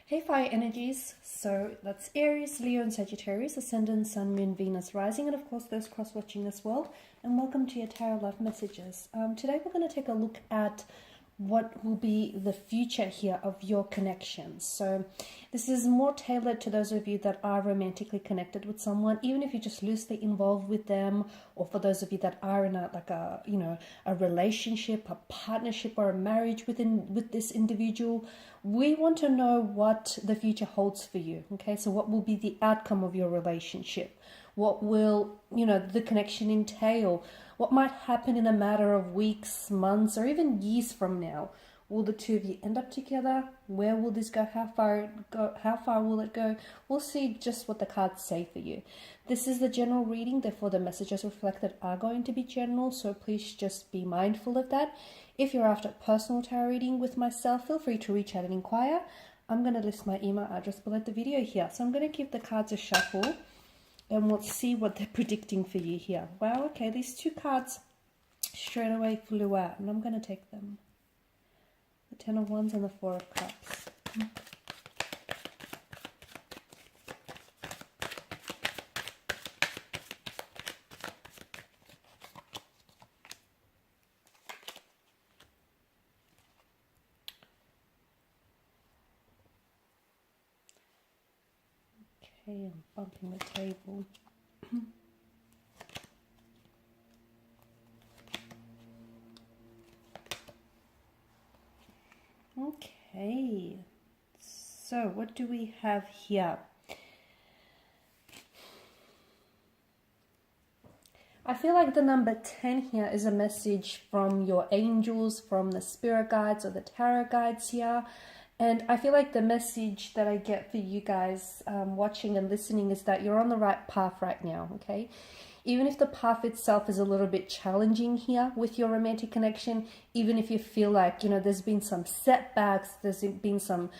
Hey fire energies, so that's Aries, Leo and Sagittarius, Ascendant, Sun, Moon, Venus, Rising, and of course those cross-watching as well. And welcome to your Tarot Love Messages. Today we're going to take a look at what will be the future here of your connections. So this is more tailored to those of you that are romantically connected with someone, even if you're just loosely involved with them, or for those of you that are in a relationship, a partnership, or a marriage with this individual. We want to know what the future holds for you. Okay, so what will be the outcome of your relationship? What will, the connection entail? What might happen in a matter of weeks, months, or even years from now? Will the two of you end up together? Where will this go? How far will it go? We'll see just what the cards say for you. This is the general reading, therefore the messages reflected are going to be general, so please just be mindful of that. If you're after a personal tarot reading with myself, feel free to reach out and inquire. I'm going to list my email address below the video here. So I'm going to give the cards a shuffle and we'll see what they're predicting for you here. Wow, okay, these two cards straight away flew out, and I'm going to take them. The Ten of Wands and the Four of Cups. Okay, I'm bumping the table. Okay, so what do we have here? I feel like the number 10 here is a message from your angels, from the spirit guides or the tarot guides here. And I feel like the message that I get for you guys watching and listening is that you're on the right path right now, okay? Even if the path itself is a little bit challenging here with your romantic connection, even if you feel like, there's been some setbacks, there's been some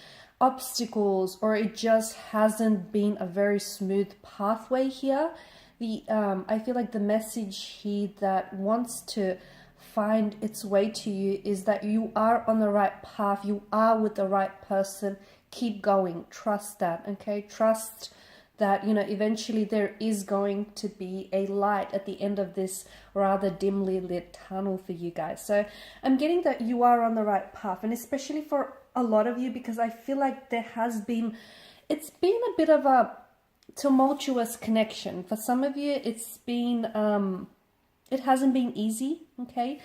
obstacles, or it just hasn't been a very smooth pathway here, I feel like the message here that wants to find its way to you is that you are on the right path, you are with the right person. Keep going, trust that, okay? Trust that, eventually there is going to be a light at the end of this rather dimly lit tunnel for you guys. So I'm getting that you are on the right path, and especially for a lot of you, because I feel like it's been a bit of a tumultuous connection. For some of you, it hasn't been easy, okay?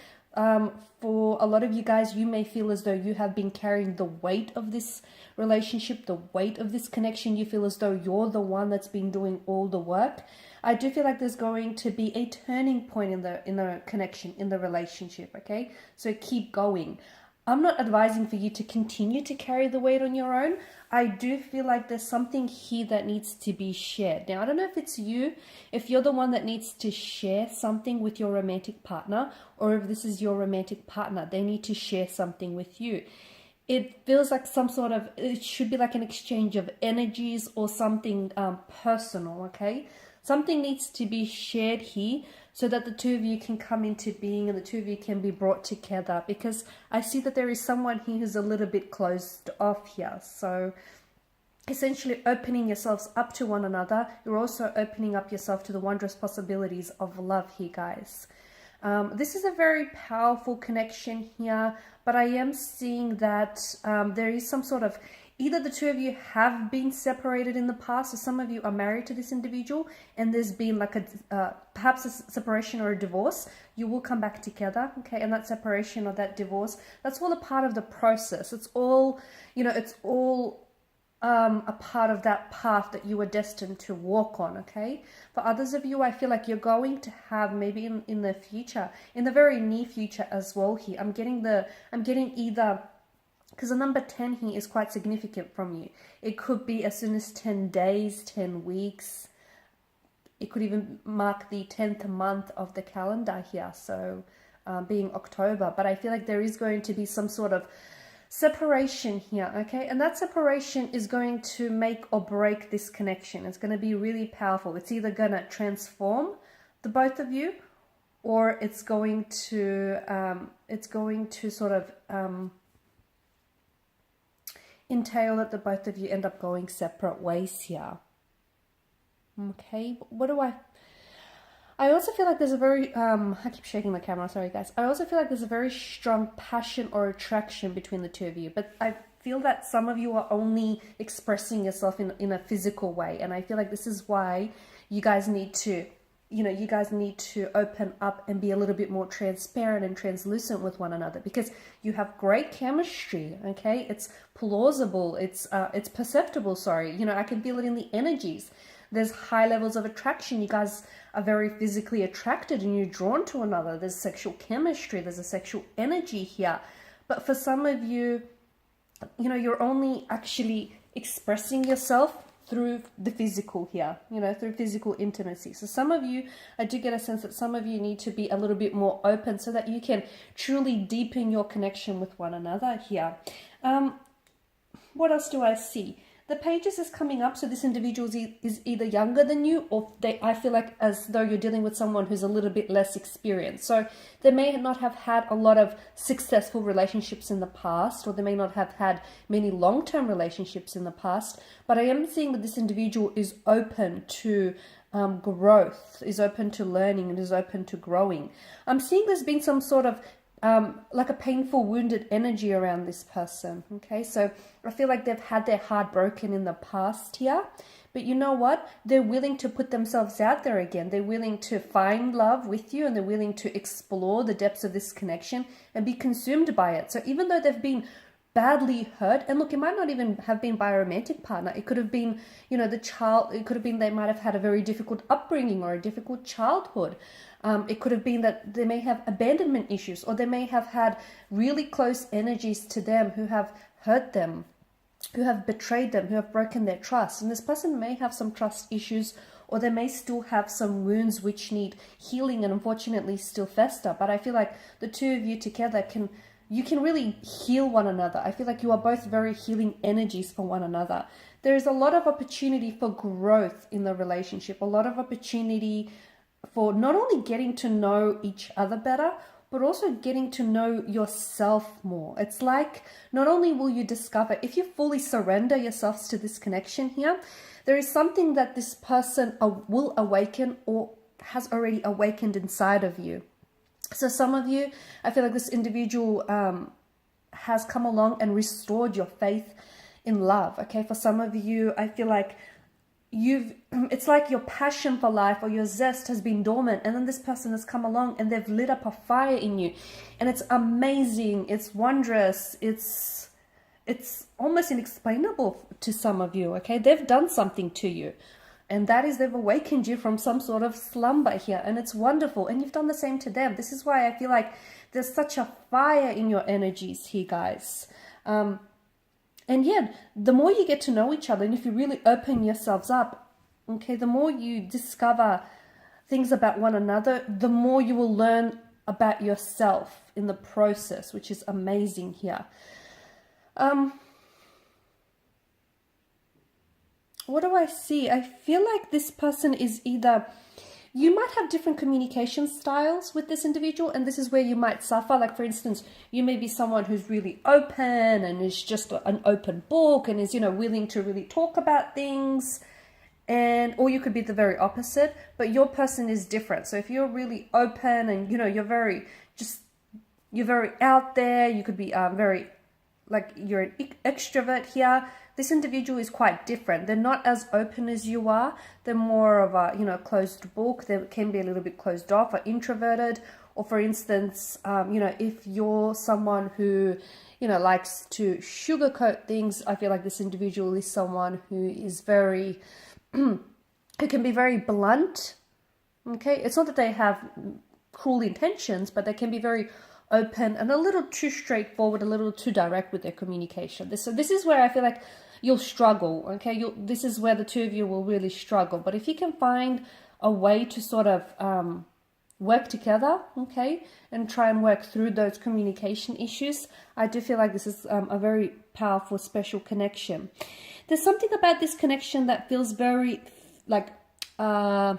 For a lot of you guys, you may feel as though you have been carrying the weight of this relationship, the weight of this connection. You feel as though you're the one that's been doing all the work. I do feel like there's going to be a turning point in the connection, in the relationship, okay? So keep going. I'm not advising for you to continue to carry the weight on your own. I do feel like there's something here that needs to be shared. Now, I don't know if it's you, if you're the one that needs to share something with your romantic partner, or if this is your romantic partner, they need to share something with you. It feels like it should be like an exchange of energies or something personal, okay? Something needs to be shared here so that the two of you can come into being and the two of you can be brought together, because I see that there is someone here who's a little bit closed off here. So essentially opening yourselves up to one another, you're also opening up yourself to the wondrous possibilities of love here, guys. This is a very powerful connection here, but I am seeing that there is some sort of, either the two of you have been separated in the past, or some of you are married to this individual and there's been like perhaps a separation or a divorce. You will come back together, okay? And that separation or that divorce, that's all a part of the process. It's all, it's all a part of that path that you were destined to walk on, okay? For others of you, I feel like you're going to have maybe in the future, in the very near future as well here. I'm getting either, because the number 10 here is quite significant from you. It could be as soon as 10 days, 10 weeks. It could even mark the 10th month of the calendar here, so being October. But I feel like there is going to be some sort of separation here, okay? And that separation is going to make or break this connection. It's going to be really powerful. It's either going to transform the both of you, or it's going to sort of entail that the both of you end up going separate ways here. Okay, what do I also feel like there's a very, I keep shaking the camera, sorry guys. I also feel like there's a very strong passion or attraction between the two of you, but I feel that some of you are only expressing yourself in a physical way, and I feel like this is why you guys need to, you guys need to open up and be a little bit more transparent and translucent with one another, because you have great chemistry, okay? It's plausible, it's perceptible, sorry. I can feel it in the energies. There's high levels of attraction. You guys are very physically attracted and you're drawn to another. There's sexual chemistry. There's a sexual energy here. But for some of you, you're only actually expressing yourself through the physical here, through physical intimacy. So some of you, I do get a sense that some of you need to be a little bit more open so that you can truly deepen your connection with one another here. What else do I see? The pages is coming up, so this individual is either younger than you, or I feel like as though you're dealing with someone who's a little bit less experienced. So they may not have had a lot of successful relationships in the past, or they may not have had many long-term relationships in the past, but I am seeing that this individual is open to growth, is open to learning, and is open to growing. I'm seeing there's been some sort of like a painful, wounded energy around this person. Okay, so I feel like they've had their heart broken in the past here, but you know what? They're willing to put themselves out there again. They're willing to find love with you, and they're willing to explore the depths of this connection and be consumed by it. So even though they've been badly hurt, and look, it might not even have been by a romantic partner. It could have been, the child, it could have been they might have had a very difficult upbringing or a difficult childhood. It could have been that they may have abandonment issues, or they may have had really close energies to them who have hurt them, who have betrayed them, who have broken their trust. And this person may have some trust issues, or they may still have some wounds which need healing and unfortunately still fester. But I feel like the two of you together you can really heal one another. I feel like you are both very healing energies for one another. There is a lot of opportunity for growth in the relationship, a lot of opportunity for not only getting to know each other better, but also getting to know yourself more. It's like not only will you discover, if you fully surrender yourselves to this connection here, there is something that this person will awaken or has already awakened inside of you. So some of you, I feel like this individual has come along and restored your faith in love. Okay, for some of you, I feel like it's like your passion for life or your zest has been dormant, and then this person has come along and they've lit up a fire in you, and it's amazing, it's wondrous, it's almost inexplainable to some of you. Okay, they've done something to you, and that is they've awakened you from some sort of slumber here, and it's wonderful, and you've done the same to them. This is why I feel like there's such a fire in your energies here, guys. And yeah, the more you get to know each other, and if you really open yourselves up, okay, the more you discover things about one another, the more you will learn about yourself in the process, which is amazing here. What do I see? I feel like this person is either... You might have different communication styles with this individual, and this is where you might suffer. Like, for instance, you may be someone who's really open and is just an open book and is, willing to really talk about things. Or you could be the very opposite, but your person is different. So if you're really open and, you're very out there, you could be you're an extrovert here. This individual is quite different. They're not as open as you are. They're more of a, closed book. They can be a little bit closed off or introverted. Or for instance, if you're someone who, likes to sugarcoat things, I feel like this individual is someone who is very, who can be very blunt. Okay, it's not that they have cruel intentions, but they can be very open and a little too straightforward, a little too direct with their communication. So this is where I feel like you'll struggle, okay? This is where the two of you will really struggle. But if you can find a way to sort of work together, okay, and try and work through those communication issues, I do feel like this is a very powerful, special connection. There's something about this connection that feels very, it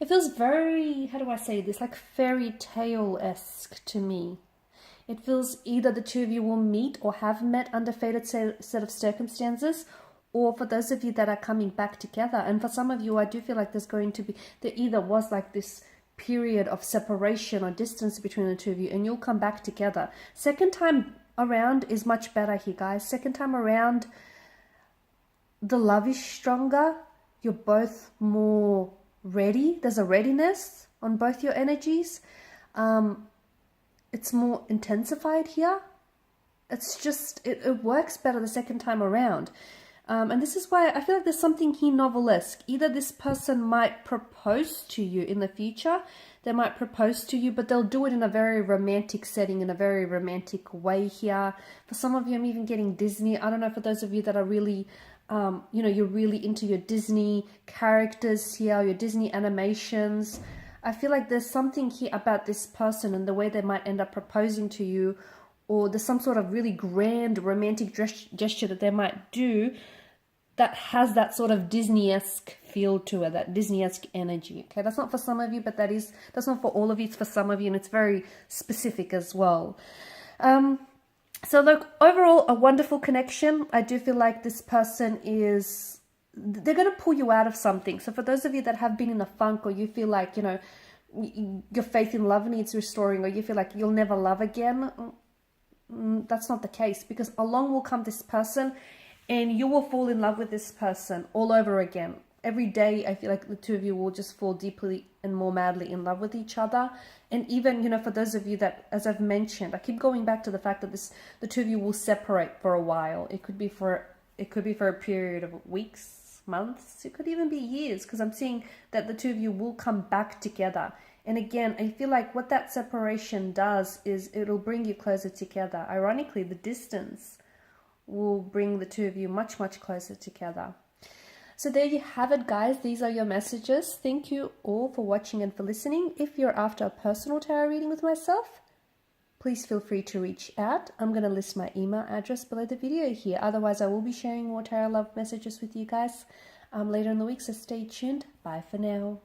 feels very, how do I say this, like fairy tale-esque to me. It feels either the two of you will meet or have met under fated set of circumstances, or for those of you that are coming back together. And for some of you, I do feel like there either was like this period of separation or distance between the two of you, and you'll come back together. Second time around is much better here, guys. Second time around, the love is stronger. You're both more ready. There's a readiness on both your energies. It's more intensified here. It's just, it works better the second time around. And this is why I feel like there's something here novelesque. Either this person might propose to you in the future. They might propose to you, but they'll do it in a very romantic setting, in a very romantic way here. For some of you, I'm even getting Disney. I don't know, for those of you that are really, you're really into your Disney characters here, your Disney animations. I feel like there's something here about this person and the way they might end up proposing to you, or there's some sort of really grand romantic gesture that they might do that has that sort of Disney-esque feel to it, that Disney-esque energy. Okay, that's not for some of you, but that's not for all of you. It's for some of you, and it's very specific as well. So look, overall, a wonderful connection. I do feel like this person they're going to pull you out of something. So for those of you that have been in a funk, or you feel like, your faith in love needs restoring, or you feel like you'll never love again, that's not the case, because along will come this person and you will fall in love with this person all over again. Every day, I feel like the two of you will just fall deeply and more madly in love with each other. And even, for those of you that, as I've mentioned, I keep going back to the fact that the two of you will separate for a while. It could be for a period of weeks, months. It could even be years, because I'm seeing that the two of you will come back together. And again, I feel like what that separation does is it'll bring you closer together. Ironically, the distance will bring the two of you much, much closer together. So there you have it, guys. These are your messages. Thank you all for watching and for listening. If you're after a personal tarot reading with myself, please feel free to reach out. I'm going to list my email address below the video here. Otherwise, I will be sharing more tarot love messages with you guys later in the week, so stay tuned. Bye for now.